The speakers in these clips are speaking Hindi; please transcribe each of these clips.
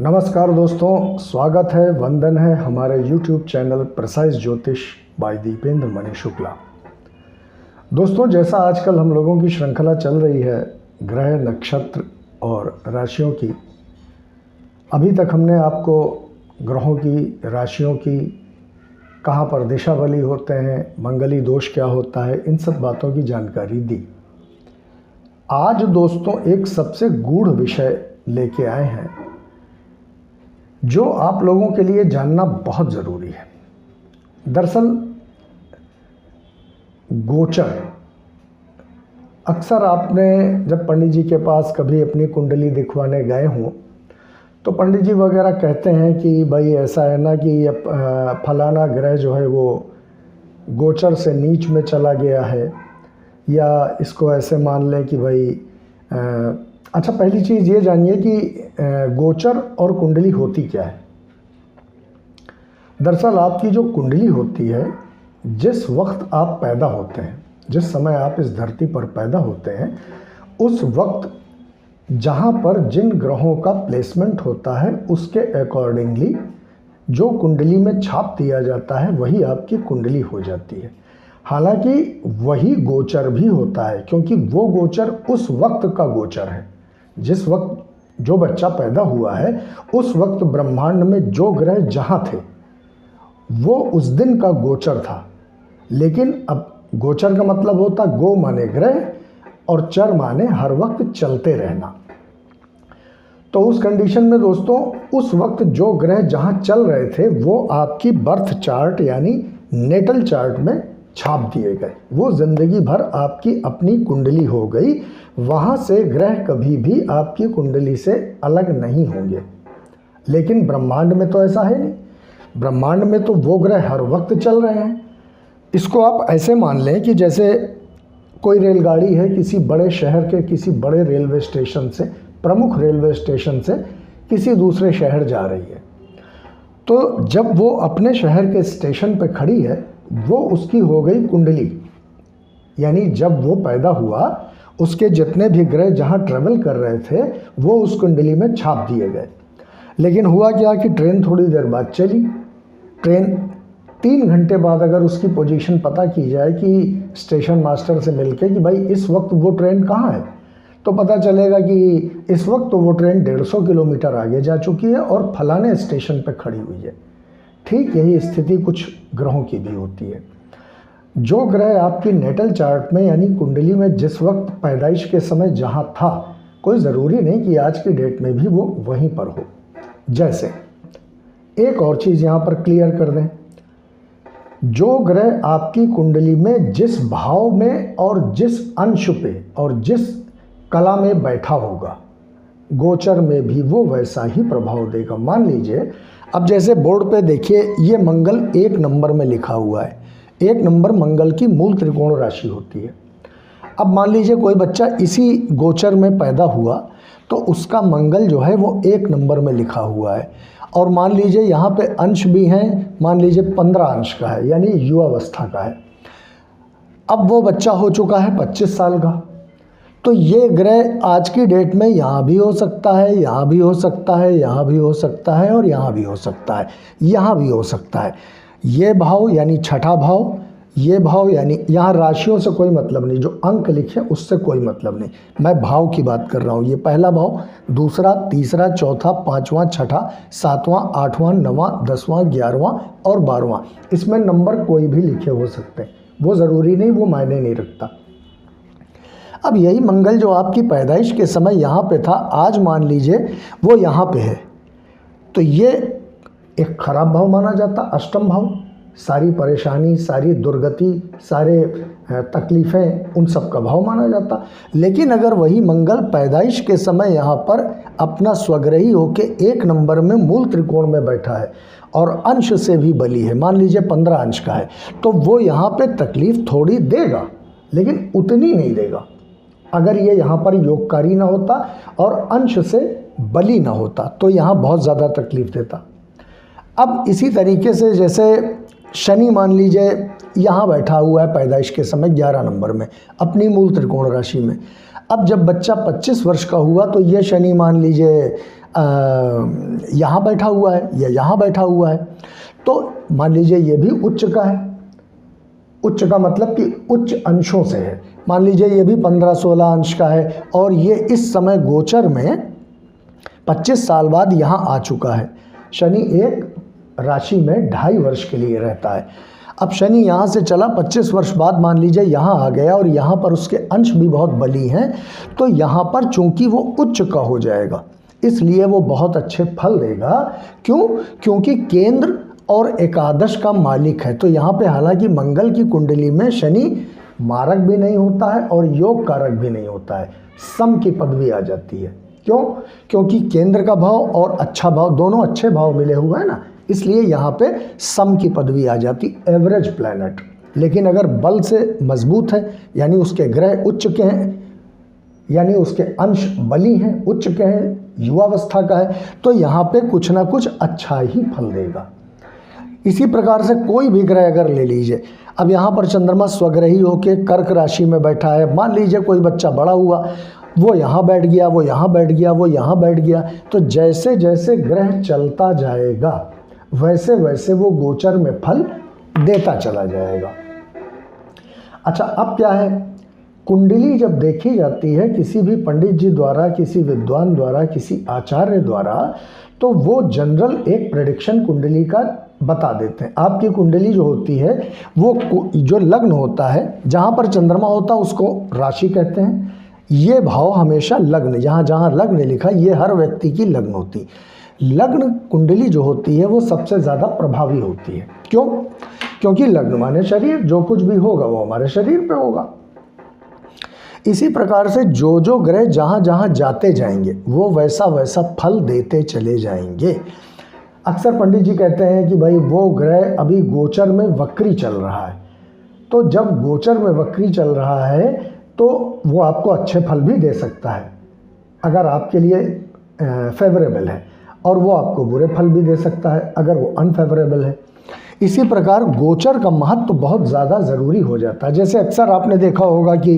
नमस्कार दोस्तों, स्वागत है, वंदन है हमारे YouTube चैनल प्रिसाइज ज्योतिष बाय दीपेंद्र मणि शुक्ला। दोस्तों, जैसा आजकल हम लोगों की श्रृंखला चल रही है ग्रह, नक्षत्र और राशियों की, अभी तक हमने आपको ग्रहों की, राशियों की, कहाँ पर दिशा बली होते हैं, मंगली दोष क्या होता है, इन सब बातों की जानकारी दी। आज दोस्तों एक सबसे गूढ़ विषय लेके आए हैं जो आप लोगों के लिए जानना बहुत ज़रूरी है। दरअसल गोचर, अक्सर आपने जब पंडित जी के पास कभी अपनी कुंडली दिखवाने गए हों तो पंडित जी वगैरह कहते हैं कि भाई ऐसा है ना कि ये फलाना ग्रह जो है वो गोचर से नीच में चला गया है, या इसको ऐसे मान लें कि भाई अच्छा, पहली चीज़ ये जानिए कि गोचर और कुंडली होती क्या है। दरअसल आपकी जो कुंडली होती है, जिस वक्त आप पैदा होते हैं, जिस समय आप इस धरती पर पैदा होते हैं, उस वक्त जहाँ पर जिन ग्रहों का प्लेसमेंट होता है उसके अकॉर्डिंगली जो कुंडली में छाप दिया जाता है वही आपकी कुंडली हो जाती है। हालांकि वही गोचर भी होता है, क्योंकि वो गोचर उस वक्त का गोचर है। जिस वक्त जो बच्चा पैदा हुआ है उस वक्त ब्रह्मांड में जो ग्रह जहाँ थे वो उस दिन का गोचर था। लेकिन अब गोचर का मतलब होता गो माने ग्रह और चर माने हर वक्त चलते रहना। तो उस कंडीशन में दोस्तों उस वक्त जो ग्रह जहाँ चल रहे थे वो आपकी बर्थ चार्ट यानी नेटल चार्ट में छाप दिए गए। वो ज़िंदगी भर आपकी अपनी कुंडली हो गई। वहाँ से ग्रह कभी भी आपकी कुंडली से अलग नहीं होंगे। लेकिन ब्रह्मांड में तो ऐसा है नहीं। ब्रह्मांड में तो वो ग्रह हर वक्त चल रहे हैं। इसको आप ऐसे मान लें कि जैसे कोई रेलगाड़ी है किसी बड़े शहर के किसी बड़े रेलवे स्टेशन से, प्रमुख रेलवे स्टेशन से किसी दूसरे शहर जा रही है। तो जब वो अपने शहर के स्टेशन पर खड़ी है वो उसकी हो गई कुंडली, यानी जब वो पैदा हुआ उसके जितने भी ग्रह जहाँ ट्रेवल कर रहे थे वो उस कुंडली में छाप दिए गए। लेकिन हुआ क्या कि ट्रेन थोड़ी देर बाद चली। ट्रेन 3 घंटे बाद अगर उसकी पोजीशन पता की जाए कि स्टेशन मास्टर से मिलके कि भाई इस वक्त वो ट्रेन कहाँ है, तो पता चलेगा कि इस वक्त तो वो ट्रेन 150 किलोमीटर आगे जा चुकी है और फलाने स्टेशन पर खड़ी हुई है। ठीक यही स्थिति कुछ ग्रहों की भी होती है। जो ग्रह आपकी नेटल चार्ट में यानी कुंडली में जिस वक्त पैदाइश के समय जहाँ था, कोई ज़रूरी नहीं कि आज की डेट में भी वो वहीं पर हो। जैसे एक और चीज़ यहाँ पर क्लियर कर दें, जो ग्रह आपकी कुंडली में जिस भाव में और जिस अंश पे और जिस कला में बैठा होगा, गोचर में भी वो वैसा ही प्रभाव देगा। मान लीजिए अब जैसे बोर्ड पे देखिए ये मंगल 1 नंबर में लिखा हुआ है। 1 नंबर मंगल की मूल त्रिकोण राशि होती है। अब मान लीजिए कोई बच्चा इसी गोचर में पैदा हुआ तो उसका मंगल जो है वो 1 नंबर में लिखा हुआ है। और मान लीजिए यहाँ पे अंश भी हैं, मान लीजिए 15 अंश का है यानी युवावस्था का है। अब वो बच्चा हो चुका है 25 साल का, तो ये ग्रह आज की डेट में यहाँ भी हो सकता है, यहाँ भी हो सकता है, यहाँ भी हो सकता है और यहाँ भी हो सकता है, यहाँ भी हो सकता है। ये भाव यानी छठा भाव, ये भाव यानी यहाँ राशियों से कोई मतलब नहीं, जो अंक लिखे उससे कोई मतलब नहीं, मैं भाव की बात कर रहा हूँ। ये पहला भाव, दूसरा, तीसरा, चौथा, 5वां, छठा, 7वां, 8वां, 9वां, 10वां, 11वां और 12वां, इसमें नंबर कोई भी लिखे हो सकते हैं, वो ज़रूरी नहीं, वो मायने नहीं रखता। अब यही मंगल जो आपकी पैदाइश के समय यहाँ पे था, आज मान लीजिए वो यहाँ पे है, तो ये एक खराब भाव माना जाता। अष्टम भाव, सारी परेशानी, सारी दुर्गति, सारे तकलीफ़ें, उन सब का भाव माना जाता। लेकिन अगर वही मंगल पैदाइश के समय यहाँ पर अपना स्वग्रही होके 1 नंबर में मूल त्रिकोण में बैठा है और अंश से भी बली है, मान लीजिए 15 अंश का है, तो वो यहाँ पे तकलीफ़ थोड़ी देगा लेकिन उतनी नहीं देगा। अगर ये यहाँ पर योगकारी ना होता और अंश से बली ना होता तो यहाँ बहुत ज़्यादा तकलीफ़ देता। अब इसी तरीके से जैसे शनि मान लीजिए यहाँ बैठा हुआ है पैदाइश के समय 11 नंबर में अपनी मूल त्रिकोण राशि में। अब जब बच्चा 25 वर्ष का हुआ तो ये शनि मान लीजिए यहाँ बैठा हुआ है या यहाँ बैठा हुआ है, तो मान लीजिए ये भी उच्च का है। उच्च का मतलब कि उच्च अंशों से है। मान लीजिए ये भी 15-16 अंश का है और ये इस समय गोचर में 25 साल बाद यहाँ आ चुका है। शनि एक राशि में 2.5 वर्ष के लिए रहता है। अब शनि यहाँ से चला, 25 वर्ष बाद मान लीजिए यहाँ आ गया और यहाँ पर उसके अंश भी बहुत बली हैं, तो यहाँ पर चूंकि वो उच्च का हो जाएगा, इसलिए वो बहुत अच्छे फल देगा। क्यों? क्योंकि केंद्र और एकादश का मालिक है। तो यहाँ पे हालांकि मंगल की कुंडली में शनि मारक भी नहीं होता है और योग कारक भी नहीं होता है, सम की पदवी आ जाती है। क्यों? क्योंकि केंद्र का भाव और अच्छा भाव, दोनों अच्छे भाव मिले हुए हैं ना, इसलिए यहाँ पे सम की पदवी आ जाती, एवरेज प्लैनेट। लेकिन अगर बल से मजबूत है, यानी उसके ग्रह उच्च के हैं, यानी उसके अंश बली हैं, उच्च के हैं, युवावस्था का है, तो यहाँ पे कुछ ना कुछ अच्छा ही फल देगा। इसी प्रकार से कोई भी ग्रह अगर ले लीजिए, अब यहाँ पर चंद्रमा स्वग्रही होके कर्क राशि में बैठा है, मान लीजिए कोई बच्चा बड़ा हुआ, वो यहाँ बैठ गया, वो यहाँ बैठ गया, वो यहाँ बैठ गया, तो जैसे जैसे ग्रह चलता जाएगा वैसे वैसे वो गोचर में फल देता चला जाएगा। अच्छा, अब क्या है, कुंडली जब देखी जाती है किसी भी पंडित जी द्वारा, किसी विद्वान द्वारा, किसी आचार्य द्वारा, तो वो जनरल एक प्रेडिक्शन कुंडली का बता देते हैं। आपकी कुंडली जो होती है वो जो लग्न होता है, जहाँ पर चंद्रमा होता है उसको राशि कहते हैं। ये भाव हमेशा लग्न, जहाँ जहाँ लग्न लिखा ये हर व्यक्ति की लग्न होती। लग्न कुंडली जो होती है वो सबसे ज़्यादा प्रभावी होती है। क्यों? क्योंकि लग्न माने शरीर, जो कुछ भी होगा वो हमारे शरीर पे होगा। इसी प्रकार से जो जो ग्रह जहाँ जहाँ जाते जाएंगे वो वैसा वैसा फल देते चले जाएंगे। अक्सर पंडित जी कहते हैं कि भाई वो ग्रह अभी गोचर में वक्री चल रहा है, तो जब गोचर में वक्री चल रहा है तो वो आपको अच्छे फल भी दे सकता है अगर आपके लिए फेवरेबल है, और वो आपको बुरे फल भी दे सकता है अगर वो अनफेवरेबल है। इसी प्रकार गोचर का महत्व बहुत ज़्यादा ज़रूरी हो जाता है। जैसे अक्सर आपने देखा होगा कि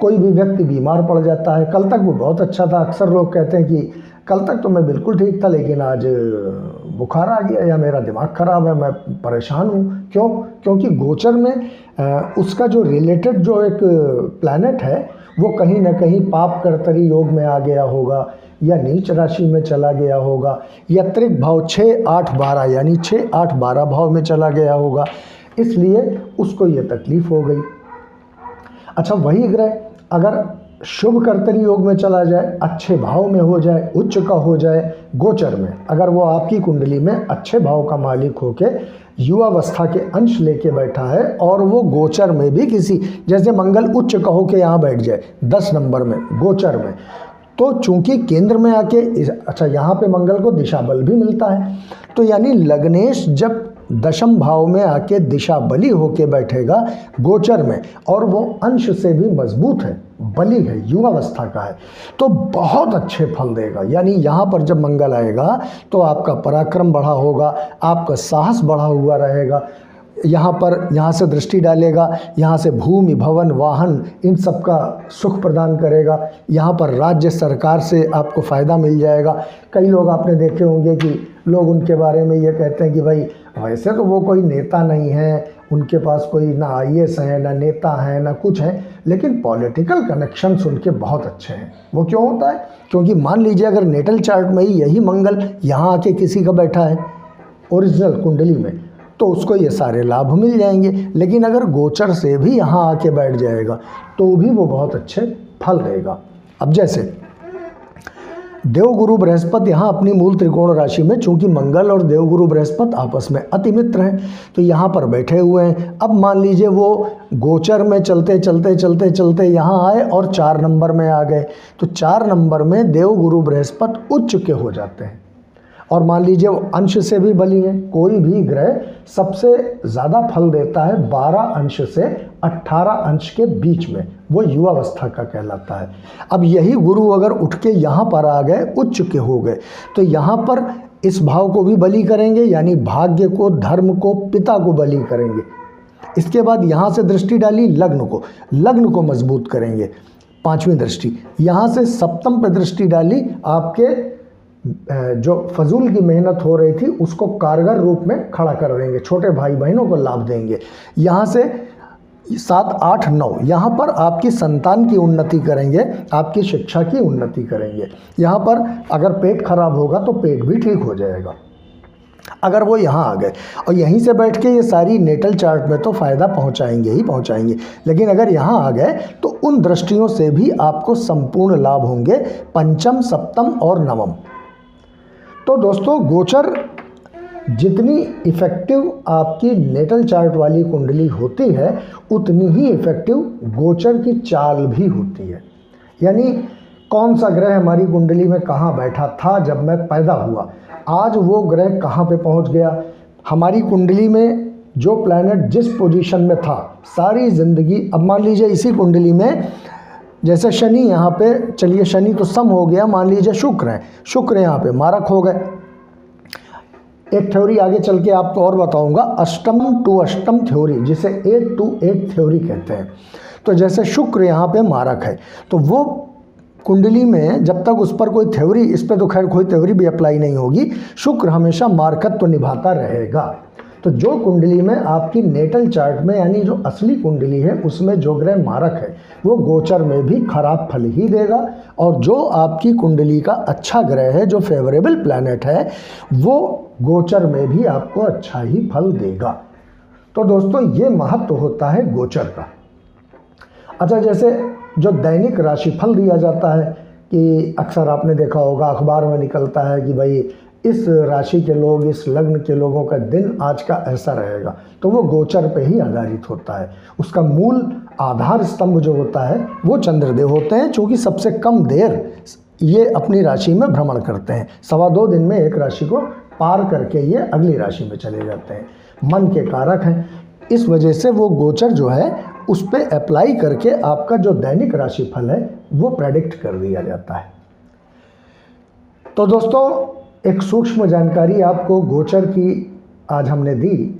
कोई भी व्यक्ति बीमार पड़ जाता है, कल तक वो बहुत अच्छा था, अक्सर लोग कहते हैं कि कल तक तो मैं बिल्कुल ठीक था लेकिन आज बुखार आ गया या मेरा दिमाग ख़राब है, मैं परेशान हूँ। क्यों? क्योंकि गोचर में उसका जो रिलेटेड जो एक प्लैनेट है वो कहीं ना कहीं पाप कर्तरी योग में आ गया होगा, या नीच राशि में चला गया होगा, या त्रिक भाव 6, 8, 12 यानी 6, 8, 12 भाव में चला गया होगा, इसलिए उसको ये तकलीफ़ हो गई। अच्छा, वही ग्रह अगर शुभ कर्तरी योग में चला जाए, अच्छे भाव में हो जाए, उच्च का हो जाए गोचर में, अगर वो आपकी कुंडली में अच्छे भाव का मालिक होके युवावस्था के अंश लेके बैठा है और वो गोचर में भी किसी, जैसे मंगल उच्च का होके यहाँ बैठ जाए 10 नंबर में गोचर में, तो चूंकि केंद्र में आके अच्छा यहाँ पे मंगल को दिशा बल भी मिलता है, तो यानी लग्नेश जब दशम भाव में आके दिशा बली होके बैठेगा गोचर में, और वो अंश से भी मजबूत है, बली है, युवावस्था का है, तो बहुत अच्छे फल देगा। यानी यहाँ पर जब मंगल आएगा तो आपका पराक्रम बढ़ा होगा, आपका साहस बढ़ा हुआ रहेगा। यहाँ से दृष्टि डालेगा, यहाँ से भूमि भवन वाहन इन सब का सुख प्रदान करेगा। यहाँ पर राज्य सरकार से आपको फ़ायदा मिल जाएगा। कई लोग आपने देखे होंगे कि लोग उनके बारे में ये कहते हैं कि भाई वैसे तो वो कोई नेता नहीं है, उनके पास कोई ना IAS है, ना नेता है, ना कुछ है, लेकिन पॉलिटिकल कनेक्शंस उनके बहुत अच्छे हैं। वो क्यों होता है? क्योंकि मान लीजिए अगर नेटल चार्ट में ही यही मंगल यहाँ आके किसी का बैठा है ओरिजिनल कुंडली में, तो उसको ये सारे लाभ मिल जाएंगे। लेकिन अगर गोचर से भी यहाँ आके बैठ जाएगा तो भी वो बहुत अच्छे फल देगा। अब जैसे देवगुरु बृहस्पति यहाँ अपनी मूल त्रिकोण राशि में, चूंकि मंगल और देवगुरु बृहस्पति आपस में अति मित्र हैं, तो यहाँ पर बैठे हुए हैं। अब मान लीजिए वो गोचर में चलते चलते चलते चलते यहाँ आए और 4 नंबर में आ गए, तो 4 नंबर में देवगुरु बृहस्पति उच्च के हो जाते हैं। और मान लीजिए वो अंश से भी बली है। कोई भी ग्रह सबसे ज़्यादा फल देता है 12 अंश से 18 अंश के बीच में, वो युवावस्था का कहलाता है। अब यही गुरु अगर उठ के यहाँ पर आ गए, उच्च के हो गए, तो यहाँ पर इस भाव को भी बली करेंगे, यानी भाग्य को, धर्म को, पिता को बली करेंगे। इसके बाद यहाँ से दृष्टि डाली लग्न को मजबूत करेंगे, 5वीं दृष्टि। यहाँ से सप्तम पे दृष्टि डाली आपके जो फजूल की मेहनत हो रही थी उसको कारगर रूप में खड़ा कर देंगे, छोटे भाई बहनों को लाभ देंगे। यहाँ से 7, 8, 9 यहाँ पर आपकी संतान की उन्नति करेंगे, आपकी शिक्षा की उन्नति करेंगे। यहाँ पर अगर पेट खराब होगा तो पेट भी ठीक हो जाएगा अगर वो यहाँ आ गए। और यहीं से बैठ के ये सारी नेटल चार्ट में तो फ़ायदा पहुँचाएंगे ही पहुँचाएंगे, लेकिन अगर यहाँ आ गए तो उन दृष्टियों से भी आपको संपूर्ण लाभ होंगे, पंचम, सप्तम और नवम। तो दोस्तों गोचर जितनी इफ़ेक्टिव आपकी नेटल चार्ट वाली कुंडली होती है उतनी ही इफ़ेक्टिव गोचर की चाल भी होती है। यानी कौन सा ग्रह हमारी कुंडली में कहाँ बैठा था जब मैं पैदा हुआ, आज वो ग्रह कहाँ पे पहुँच गया, हमारी कुंडली में जो प्लैनेट जिस पोजीशन में था सारी ज़िंदगी। अब मान लीजिए इसी कुंडली में जैसे शनि यहाँ पे, चलिए शनि तो सम हो गया, मान लीजिए शुक्र है, शुक्र यहाँ पे मारक हो गए। एक थ्योरी आगे चल के आपको और बताऊंगा, अष्टम टू अष्टम थ्योरी, जिसे 8 to 8 थ्योरी कहते हैं। तो जैसे शुक्र यहाँ पे मारक है तो वो कुंडली में जब तक उस पर कोई थ्योरी, इस पर तो खैर कोई थ्योरी भी अप्लाई नहीं होगी, शुक्र हमेशा मारकत्व निभाता रहेगा। तो जो कुंडली में आपकी नेटल चार्ट में यानी जो असली कुंडली है उसमें जो ग्रह मारक है वो गोचर में भी खराब फल ही देगा, और जो आपकी कुंडली का अच्छा ग्रह है, जो फेवरेबल प्लैनेट है, वो गोचर में भी आपको अच्छा ही फल देगा। तो दोस्तों ये महत्व होता है गोचर का। अच्छा, जैसे जो दैनिक राशिफल दिया जाता है कि अक्सर आपने देखा होगा अखबार में निकलता है कि भाई इस राशि के लोग, इस लग्न के लोगों का दिन आज का ऐसा रहेगा, तो वो गोचर पे ही आधारित होता है। उसका मूल आधार स्तंभ जो होता है वो चंद्रदेव होते हैं, चूँकि सबसे कम देर ये अपनी राशि में भ्रमण करते हैं। 2.25 दिन में एक राशि को पार करके ये अगली राशि में चले जाते हैं। मन के कारक हैं, इस वजह से वो गोचर जो है उस पर अप्लाई करके आपका जो दैनिक राशिफल है वो प्रेडिक्ट कर दिया जाता है। तो दोस्तों एक सूक्ष्म जानकारी आपको गोचर की आज हमने दी,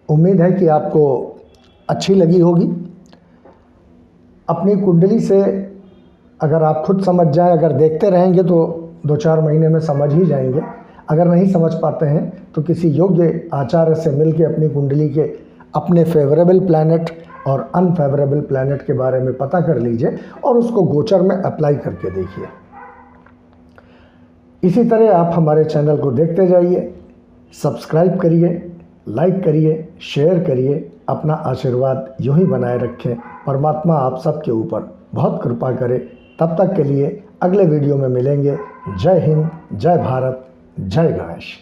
उम्मीद है कि आपको अच्छी लगी होगी। अपनी कुंडली से अगर आप खुद समझ जाएं, अगर देखते रहेंगे तो 2-4 महीने में समझ ही जाएंगे। अगर नहीं समझ पाते हैं तो किसी योग्य आचार्य से मिलकर अपनी कुंडली के अपने फेवरेबल प्लैनेट और अनफेवरेबल प्लैनेट के बारे में पता कर लीजिए और उसको गोचर में अप्लाई करके देखिए। इसी तरह आप हमारे चैनल को देखते जाइए, सब्सक्राइब करिए, लाइक करिए, शेयर करिए, अपना आशीर्वाद यूँ ही बनाए रखें। परमात्मा आप सबके ऊपर बहुत कृपा करे। तब तक के लिए अगले वीडियो में मिलेंगे। जय हिंद, जय भारत, जय गणेश।